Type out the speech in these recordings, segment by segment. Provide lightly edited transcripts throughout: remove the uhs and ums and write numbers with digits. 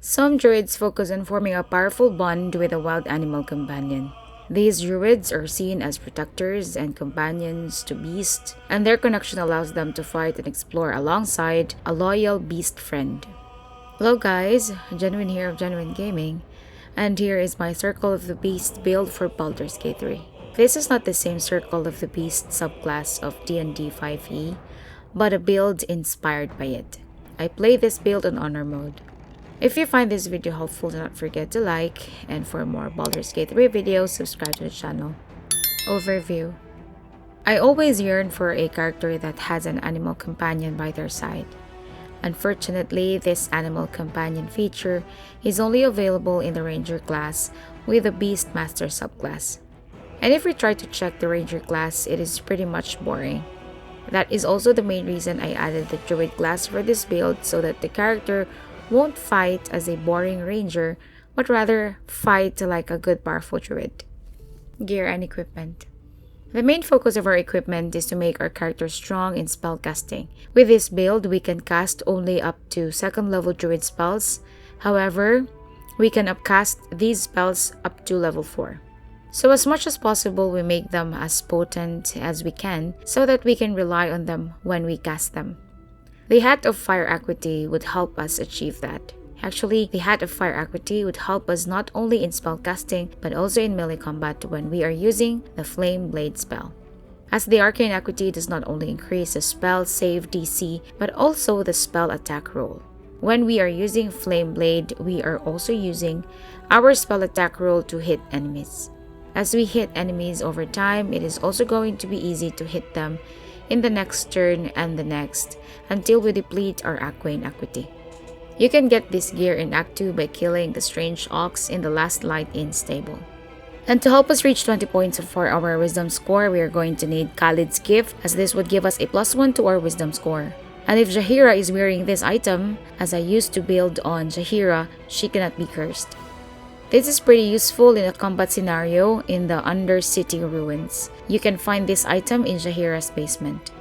Some druids focus on forming a powerful bond with a wild animal companion. These druids are seen as protectors and companions to beasts, and their connection allows them to fight and explore alongside a loyal beast friend. Hello guys, Genuine here of Genuine Gaming, and here is my Circle of the Beast build for Baldur's Gate 3. This is not the same Circle of the Beast subclass of D&D 5e, but a build inspired by it. I play this build on Honor mode. If you find this video helpful, do not forget to like, and for more Baldur's Gate 3 videos, subscribe to the channel. Overview. I always yearn for a character that has an animal companion by their side. Unfortunately, this animal companion feature is only available in the Ranger class with the Beastmaster subclass. And if we try to check the Ranger class, it is pretty much boring. That is also the main reason I added the Druid class for this build, so that the character won't fight as a boring Ranger, but rather fight like a good powerful Druid. Gear and equipment. The main focus of our equipment is to make our character strong in spellcasting. With this build, we can cast only up to 2nd level Druid spells. However, we can upcast these spells up to level 4. So as much as possible, we make them as potent as we can so that we can rely on them when we cast them. The Hat of Fire Acuity would help us achieve that. Actually, the Hat of Fire Acuity would help us not only in spellcasting but also in melee combat when we are using the Flame Blade spell. As the Arcane Acuity does not only increase the spell save DC but also the spell attack roll. When we are using Flame Blade, we are also using our spell attack roll to hit enemies. As we hit enemies over time, it is also going to be easy to hit them in the next turn and the next until we deplete our Arcane Acuity. You can get this gear in Act 2 by killing the Strange Ox in the Last Light Inn stable. And to help us reach 20 points for our Wisdom score, we are going to need Khalid's Gift, as this would give us a +1 to our Wisdom score. And if Jaheira is wearing this item, as I used to build on Jaheira, she cannot be cursed. This is pretty useful in a combat scenario in the Undercity ruins. You can find this item in Jaheira's basement.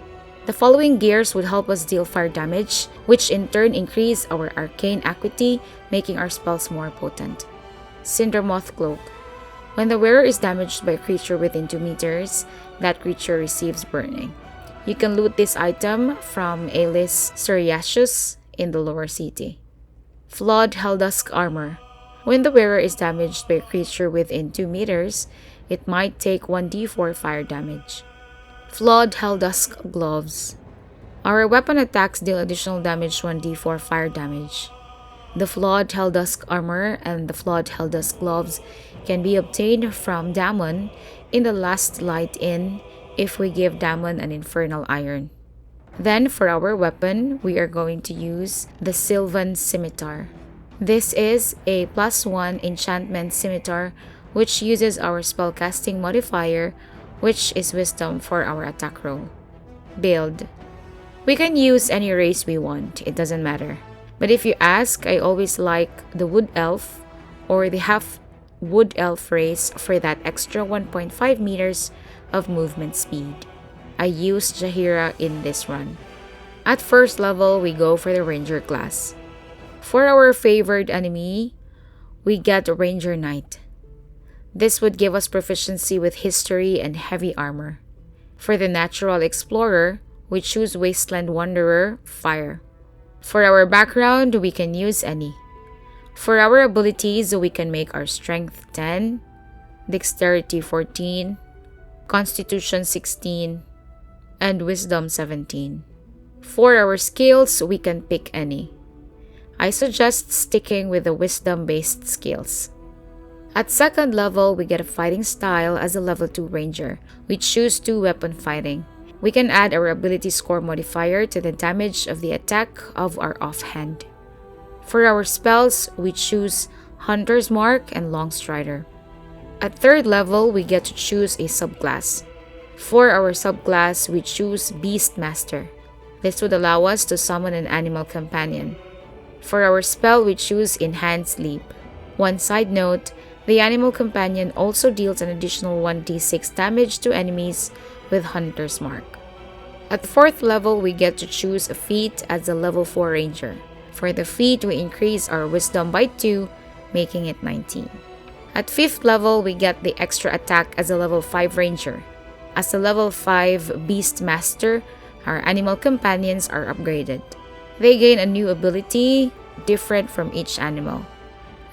The following gears would help us deal fire damage, which in turn increase our Arcane Acuity, making our spells more potent. Cindermoth Cloak. When the wearer is damaged by a creature within 2 meters, that creature receives burning. You can loot this item from Alis Suriasius in the lower city. Flawed Helldusk Armor. When the wearer is damaged by a creature within 2 meters, it might take 1d4 fire damage. Flawed Helldusk Gloves. Our weapon attacks deal additional damage 1d4 fire damage. The Flawed Helldusk Armor and the Flawed Helldusk Gloves can be obtained from Damon in the Last Light Inn if we give Damon an Infernal Iron. Then for our weapon, we are going to use the Sylvan Scimitar. This is a +1 enchantment scimitar which uses our spellcasting modifier, which is Wisdom, for our attack roll. Build. We can use any race we want, it doesn't matter. But if you ask, I always like the Wood Elf or the Half Wood Elf race for that extra 1.5 meters of movement speed. I use Jaheira in this run. At first level, we go for the Ranger class. For our favored enemy, we get Ranger Knight. This would give us proficiency with history and heavy armor. For the Natural Explorer, we choose Wasteland Wanderer, Fire. For our background, we can use any. For our abilities, we can make our Strength 10, Dexterity 14, Constitution 16, and Wisdom 17. For our skills, we can pick any. I suggest sticking with the Wisdom-based skills. At 2nd level, we get a Fighting Style as a level 2 Ranger. We choose 2 weapon fighting. We can add our ability score modifier to the damage of the attack of our offhand. For our spells, we choose Hunter's Mark and Longstrider. At 3rd level, we get to choose a subclass. For our subclass, we choose Beastmaster. This would allow us to summon an animal companion. For our spell, we choose Enhanced Leap. One side note, the animal companion also deals an additional 1d6 damage to enemies with Hunter's Mark. At 4th level, we get to choose a feat as a level 4 Ranger. For the feat, we increase our wisdom by 2, making it 19. At 5th level, we get the extra attack as a level 5 ranger. As a level 5 beast master, our animal companions are upgraded. They gain a new ability different from each animal.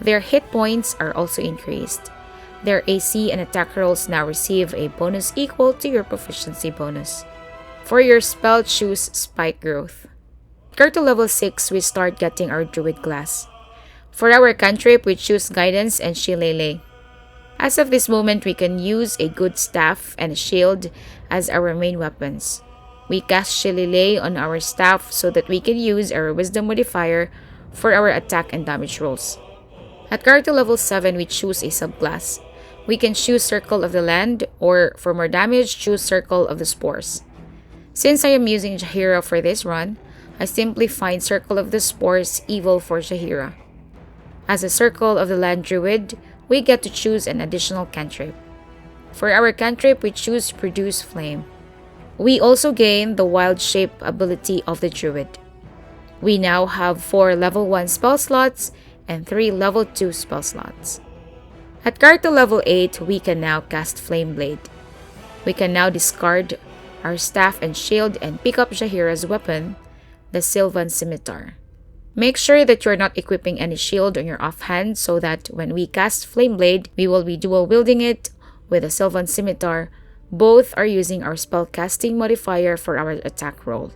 Their hit points are also increased. Their AC and attack rolls now receive a bonus equal to your proficiency bonus. For your spell, choose Spike Growth. Go to level 6, we start getting our Druid class. For our cantrip, we choose Guidance and Shillelagh. As of this moment, we can use a good staff and a shield as our main weapons. We cast Shillelagh on our staff so that we can use our wisdom modifier for our attack and damage rolls. At character level 7, we choose a subclass. We can choose Circle of the Land, or for more damage, choose Circle of the Spores. Since I am using Jaheira for this run, I simply find Circle of the Spores evil for Jaheira. As a Circle of the Land Druid, we get to choose an additional cantrip. For our cantrip, we choose Produce Flame. We also gain the Wild Shape ability of the Druid. We now have 4 level 1 spell slots and 3 level 2 spell slots. At character level 8, we can now cast Flame Blade. We can now discard our staff and shield and pick up Jaheira's weapon, the Sylvan Scimitar. Make sure that you're not equipping any shield on your offhand so that when we cast Flame Blade, we will be dual wielding it with the Sylvan Scimitar. Both are using our spellcasting modifier for our attack roll.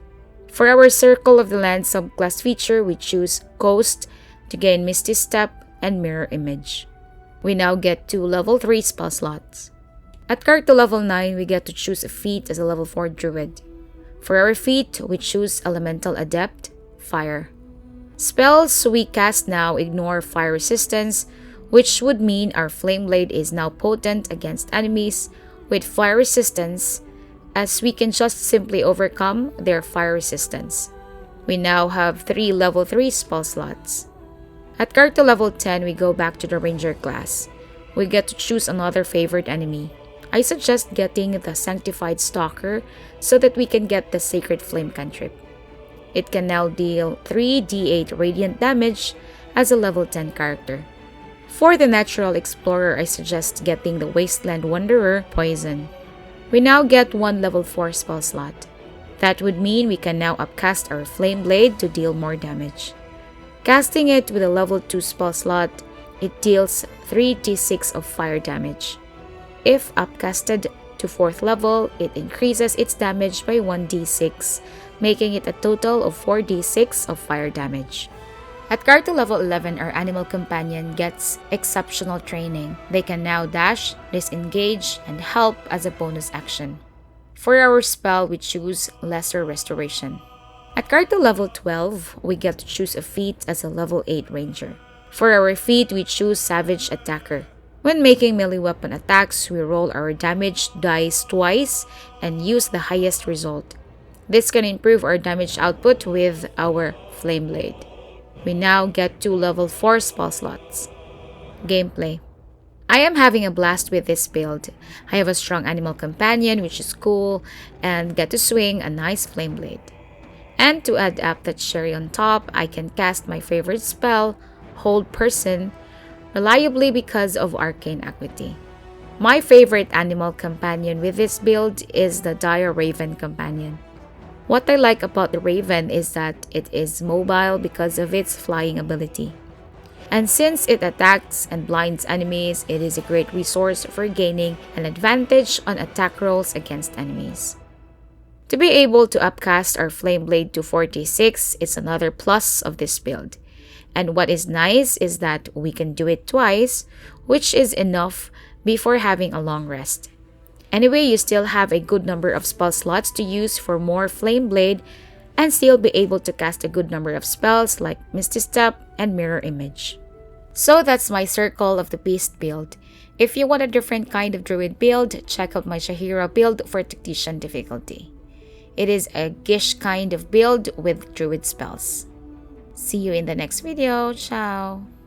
For our Circle of the Land subclass feature, we choose Ghost to gain Misty Step and Mirror Image. We now get 2 level 3 spell slots. At character level 9, we get to choose a feat as a level 4 Druid. For our feat, we choose Elemental Adept, Fire. Spells we cast now ignore fire resistance, which would mean our Flame Blade is now potent against enemies with fire resistance, as we can just simply overcome their fire resistance. We now have 3 level 3 spell slots. At character level 10, we go back to the Ranger class. We get to choose another favorite enemy. I suggest getting the Sanctified Stalker so that we can get the Sacred Flame cantrip. It can now deal 3d8 radiant damage as a level 10 character. For the Natural Explorer, I suggest getting the Wasteland Wanderer Poison. We now get 1 level 4 spell slot. That would mean we can now upcast our Flame Blade to deal more damage. Casting it with a level 2 spell slot, it deals 3d6 of fire damage. If upcasted to 4th level, it increases its damage by 1d6, making it a total of 4d6 of fire damage. At character level 11, our animal companion gets exceptional training. They can now dash, disengage, and help as a bonus action. For our spell, we choose Lesser Restoration. At character level 12, we get to choose a feat as a level 8 ranger. For our feat, we choose Savage Attacker. When making melee weapon attacks, we roll our damage dice twice and use the highest result. This can improve our damage output with our Flame Blade. We now get 2 level 4 spell slots. Gameplay. I am having a blast with this build. I have a strong animal companion, which is cool, and get to swing a nice Flame Blade. And to add up that cherry on top, I can cast my favorite spell, Hold Person, reliably because of Arcane Equity. My favorite animal companion with this build is the Dire Raven companion. What I like about the Raven is that it is mobile because of its flying ability. And since it attacks and blinds enemies, it is a great resource for gaining an advantage on attack rolls against enemies. To be able to upcast our Flame Blade to 46 is another plus of this build. And what is nice is that we can do it twice, which is enough before having a long rest. Anyway, you still have a good number of spell slots to use for more Flame Blade and still be able to cast a good number of spells like Misty Step and Mirror Image. So that's my Circle of the Beast build. If you want a different kind of Druid build, check out my Jaheira build for Tactician difficulty. It is a Gish kind of build with Druid spells. See you in the next video. Ciao!